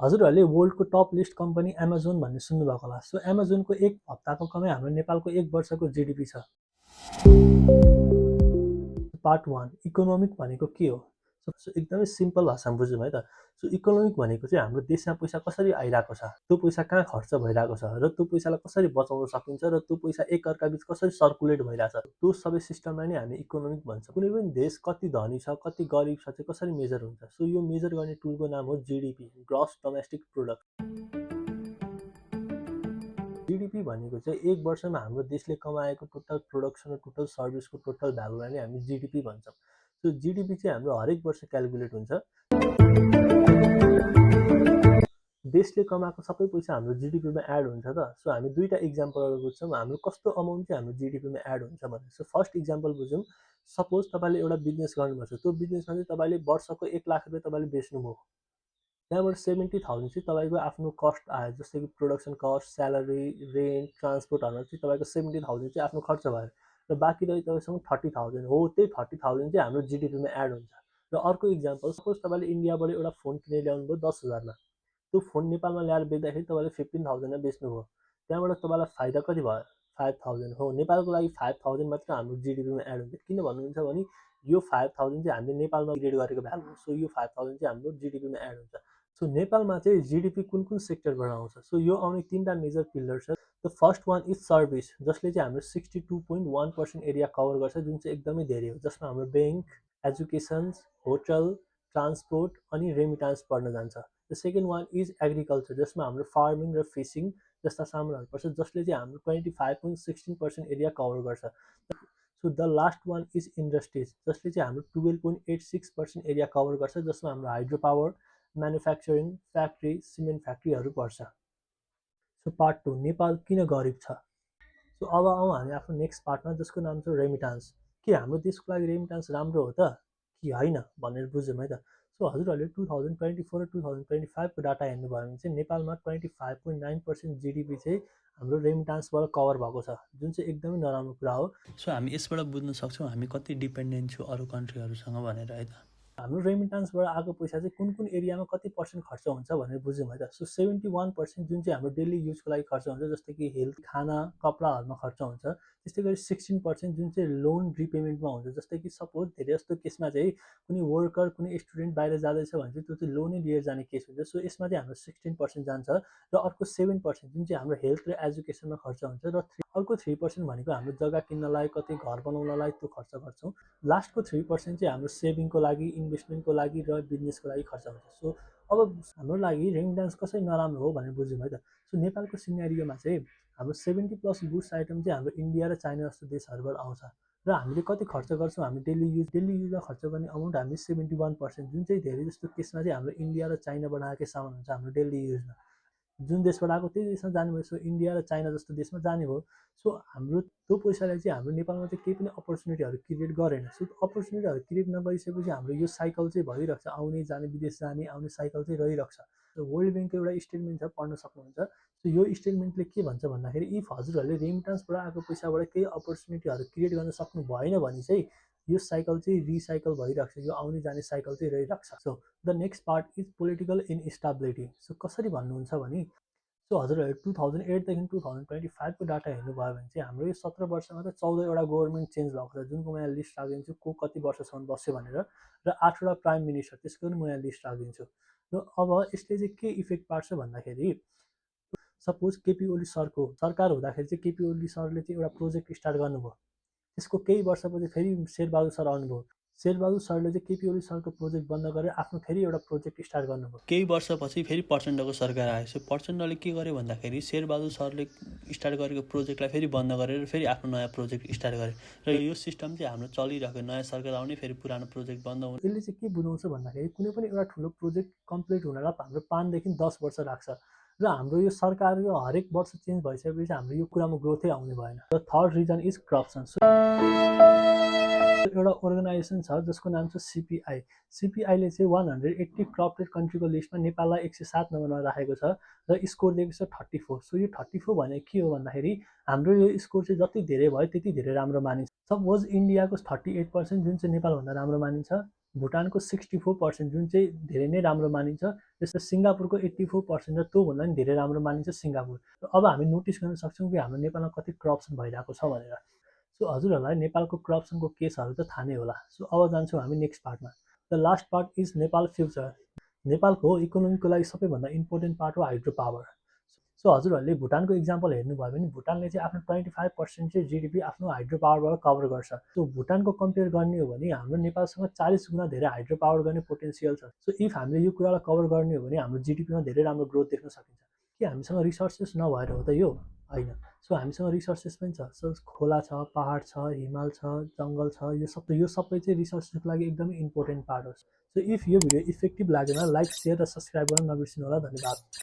हजुरहरूले वर्ल्डको top list company Amazon भन्ने सुन्नुभएको होला। सो एमाजोनको एक हप्ताको कमाइ हाम्रो नेपालको एक वर्षको जिडिपी छ। पार्ट 1 इकोनोमिक भनेको के हो? सो एकदमै सिम्पल भाषामा बुझौँ है त। सो इकोनोमिक भनेको चाहिँ हाम्रो देशमा पैसा कसरी आइरहेको छ, त्यो पैसा कहाँ खर्च भइरहेको छ र त्यो पैसालाई कसरी बचाउन सकिन्छ र त्यो पैसा एकअर्काबीच कसरी सर्कुलेट भइरहेछ, त्यो सबै सिस्टमलाई नै हामी इकोनोमिक भन्छौँ। कुनै पनि देश कति धनी छ कति गरिब छ चाहिँ कसरी मेजर हुन्छ? सो यो मेजर गर्ने टुलको नाम हो GDP, gross domestic product. GDP भनेको चाहिँ एक वर्षमा हाम्रो देशले कमाएको टोटल प्रोडक्सन र टोटल सर्भिसको टोटल भ्यालुलाई नै हामी जिडिपी भन्छौँ। सो जिडिपी चाहिँ हाम्रो हरेक वर्ष क्यालकुलेट हुन्छ। देशले कमाएको सबै पैसा हाम्रो जिडिपीमा एड हुन्छ त। सो हामी दुईटा इक्जाम्पलहरू बुझ्छौँ, हाम्रो कस्तो अमाउन्ट चाहिँ हाम्रो जिडिपीमा एड हुन्छ भनेर। सो फर्स्ट इक्जाम्पल बुझौँ। सपोज तपाईँले एउटा बिजनेस गर्नुपर्छ, त्यो बिजनेसमा चाहिँ तपाईँले वर्षको 1 लाख रुपियाँ तपाईँले बेच्नुभयो, त्यहाँबाट 70,000 चाहिँ तपाईँको आफ्नो कस्ट आयो, जस्तै कि प्रोडक्सन कस्ट, स्यालेरी, रेन्ट, ट्रान्सपोर्टहरूमा चाहिँ तपाईँको 70,000 चाहिँ आफ्नो खर्च भयो र बाँकी रह्यो तपाईँसँग 30,000 हो। त्यही 30,000 चाहिँ हाम्रो जिडिपीमा एड हुन्छ। र अर्को इक्जाम्पल, सपोज तपाईँले इन्डियाबाट एउटा फोन किनेर ल्याउनु भयो 10,000मा, त्यो फोन नेपालमा ल्याएर बेच्दाखेरि तपाईँले 15,000मा बेच्नुभयो, त्यहाँबाट तपाईँलाई फाइदा कति भयो? 5,000 हो। नेपालको लागि 5,000 मात्र हाम्रो जिडिपीमा एड हुन्छ। किन भन्नुहुन्छ भने यो 5,000 चाहिँ हामीले नेपालमा क्रिएट गरेको भ्यालु हो। सो यो 5,000 चाहिँ हाम्रो जिडिपीमा एड हुन्छ। सो नेपालमा चाहिँ जिडिपी कुन कुन सेक्टरबाट आउँछ? सो यो आउने 3टा मेजर पिलर छ। The first one is service, जसले चाहिँ हाम्रो 62.1% एरिया कभर गर्छ, जुन चाहिँ एकदमै धेरै हो, जसमा हाम्रो ब्याङ्क, एजुकेसन, होटल, ट्रान्सपोर्ट अनि रेमिटान्स पर्न जान्छ। The second one is agriculture, जसमा हाम्रो फार्मिङ र फिसिङ जस्ता सामानहरू पर्छ, जसले चाहिँ हाम्रो 25.16% एरिया कभर गर्छ। So the last one is industries, जसले चाहिँ हाम्रो 12.86% एरिया कभर गर्छ, जसमा हाम्रो hydro power, manufacturing, factory, cement फ्याक्ट्रीहरू पर्छ। सो पार्ट 2 नेपाल किन गरिब छ? सो अब आउँ हामी आफ्नो नेक्स्ट पार्टमा, जसको नाम छ रेमिटान्स। के हाम्रो देशको लागि रेमिटान्स राम्रो हो त कि होइन भनेर बुझौँ है त। सो हजुरहरूले 2024 र 2025को डाटा हेर्नुभयो भने चाहिँ नेपालमा 25.9% जिडिपी चाहिँ हाम्रो रेमिटान्सबाट कभर भएको छ, जुन चाहिँ एकदमै नराम्रो कुरा हो। सो हामी यसबाट बुझ्न सक्छौँ हामी कति डिपेन्डेन्ट छौँ अरू कन्ट्रीहरूसँग भनेर है त। हाम्रो रेमिटान्सबाट आएको पैसा चाहिँ कुन कुन एरियामा कति पर्सेन्ट खर्च हुन्छ भनेर बुझ्यौँ है त। सो 71% जुन चाहिँ हाम्रो डेली युजको लागि खर्च हुन्छ, जस्तै कि हेल्थ, खाना, कपडाहरूमा खर्च हुन्छ। त्यस्तै गरी 16% जुन चाहिँ लोन रिपेमेन्टमा हुन्छ, जस्तै कि सपोज धेरै जस्तो केसमा चाहिँ कुनै वर्कर, कुनै स्टुडेन्ट बाहिर जाँदैछ भने चाहिँ त्यो चाहिँ लोनै लिएर जाने केस हुन्छ। सो यसमा चाहिँ हाम्रो 16% जान्छ र अर्को 7% जुन चाहिँ हाम्रो हेल्थ र एजुकेसनमा खर्च हुन्छ र अर्को 3% भनेको हाम्रो जग्गा किन्नलाई, कतै घर बनाउनलाई त्यो खर्च गर्छौँ। लास्टको 3% चाहिँ हाम्रो सेभिङको लागि, इन्भेस्टमेन्टको लागि र बिजनेसको लागि खर्च हुन्छ। सो अब हाम्रो लागि रेमिटान्स कसरी नराम्रो हो भनेर बुझ्यौँ है त। सो नेपालको सिनेरियोमा चाहिँ हाम्रो 70+ गुड्स आइटम चाहिँ हाम्रो इन्डिया र चाइना जस्तो देशहरूबाट आउँछ र हामीले कति खर्च गर्छौँ, हामी डेली युजमा खर्च गर्ने अमाउन्ट हामी 71%, जुन चाहिँ धेरै जस्तो केसमा चाहिँ हाम्रो इन्डिया र चाइनाबाट आएकै सामान हुन्छ हाम्रो डेली युजमा। जुन देशबाट आएको त्यही देशमा जाने भयो। सो इन्डिया र चाइना जस्तो देशमा जाने भयो। सो हाम्रो त्यो पैसाले चाहिँ हाम्रो नेपालमा चाहिँ केही पनि अपर्च्युनिटीहरू क्रिएट गरेन। सो अपर्च्युनिटीहरू क्रिएट नगरिसकेपछि हाम्रो यो साइकल चाहिँ भइरहेको छ, आउने जाने, विदेश जाने आउने साइकल चाहिँ रहिरहेको छ। वर्ल्ड ब्याङ्कको एउटा स्टेटमेन्ट छ, पढ्न सक्नुहुन्छ। सो यो स्टेटमेन्टले के भन्छ भन्दाखेरि, इफ हजुरहरूले रेमिटान्सबाट आएको पैसाबाट केही अपर्च्युनिटीहरू क्रिएट गर्न सक्नु भएन भने चाहिँ यो साइकल चाहिँ रिसाइकल भइरहेको छ, यो आउने जाने साइकल चाहिँ रहिरहेको छ। So the next part is political instability. So कसरी भन्नुहुन्छ भने, सो हजुरहरूले 2008देखि 2025को डाटा हेर्नुभयो भने चाहिँ हाम्रो यो 17 वर्षमा त 14वटा गभर्मेन्ट चेन्ज भएको छ, जुनको म यहाँ लिस्ट राखिदिन्छु को कति वर्षसम्म बस्यो भनेर, र 8वटा प्राइम मिनिस्टर, त्यसको पनि म यहाँ लिस्ट राखिदिन्छु। र अब यसले चाहिँ के इफेक्ट पार्छ भन्दाखेरि, सपोज केपी ओली सरको सरकार हुँदाखेरि चाहिँ केपी ओली सरले चाहिँ एउटा प्रोजेक्ट स्टार्ट गर्नुभयो, त्यसको केही वर्षपछि फेरि शेरबहादुर सर आउनुभयो, शेरबहादुर सरले चाहिँ केपी ओली सरको प्रोजेक्ट बन्द गरेर आफ्नो फेरि एउटा प्रोजेक्ट स्टार्ट गर्नुभयो। केही वर्षपछि फेरि प्रचण्डको सरकार आयो। सो प्रचण्डले के गर्यो भन्दाखेरि शेरबहादुर सरले स्टार्ट गरेको प्रोजेक्टलाई फेरि बन्द गरेर फेरि आफ्नो नयाँ प्रोजेक्ट स्टार्ट गरे र यो सिस्टम चाहिँ हाम्रो चलिरहेको, नयाँ सरकार आउने फेरि पुरानो प्रोजेक्ट बन्द हुने। यसले चाहिँ के बुझाउँछ भन्दाखेरि, कुनै पनि एउटा ठुलो प्रोजेक्ट कम्प्लिट हुनलाई हाम्रो 5 देखि 10 वर्ष लाग्छ र हाम्रो यो सरकारको हरेक वर्ष चेन्ज भइसकेपछि हाम्रो यो कुरामा ग्रोथै आउने भएन। The third reason is corruption. एउटा अर्गनाइजेसन छ जसको नाम छ सिपिआई। सिपिआईले चाहिँ 180 करप्टेड कन्ट्रीको लिस्टमा नेपाललाई 107 नम्बरमा राखेको छ र स्कोर दिएको छ 34। सो यो 34 भनेको के हो भन्दाखेरि, हाम्रो यो स्कोर चाहिँ जति धेरै भयो त्यति धेरै राम्रो मानिन्छ। सपोज इन्डियाको 38%, जुन चाहिँ नेपालभन्दा राम्रो मानिन्छ, भुटानको 64% जुन चाहिँ धेरै नै राम्रो मानिन्छ, त्यस्तै सिङ्गापुरको 84% र त्योभन्दा पनि धेरै राम्रो मानिन्छ सिङ्गापुर। अब हामी नोटिस गर्न सक्छौँ कि हाम्रो नेपालमा कति करप्सन भइरहेको छ भनेर। सो हजुरहरूलाई नेपालको करप्सनको केसहरू त थाहा नै होला। सो अब जान्छौँ हामी नेक्स्ट पार्टमा। The last part is Nepal future. नेपालको इकोनोमीको लागि सबैभन्दा इम्पोर्टेन्ट पार्ट हो हाइड्रो पावर। सो हजुरहरूले भुटानको इक्जाम्पल हेर्नुभयो भने भुटानले चाहिँ आफ्नो 25% चाहिँ जिडिपी आफ्नो हाइड्रो पावरबाट कभर गर्छ। सो भुटानको कम्पेयर गर्ने हो भने हाम्रो नेपालसँग 40 गुणा धेरै हाइड्रो पावर गर्ने पोटेन्सियल छ। सो इफ हामीले यो कुरालाई कभर गर्ने हो भने हाम्रो जिडिपीमा धेरै राम्रो ग्रोथ देख्न सकिन्छ। के हामीसँग रिसोर्सेस नभएर हो त यो? होइन। सो हामीसँग रिसोर्सेस पनि छ। सो खोला छ, पहाड छ, हिमाल छ, जङ्गल छ, यो सबै चाहिँ रिसोर्सेसको लागि एकदमै इम्पोर्टेन्ट पार्ट हो। सो इफ यो भिडियो इफेक्टिभ लागेन लाइक, सेयर र सब्सक्राइब गर्न नबिर्सिनु होला। धन्यवाद।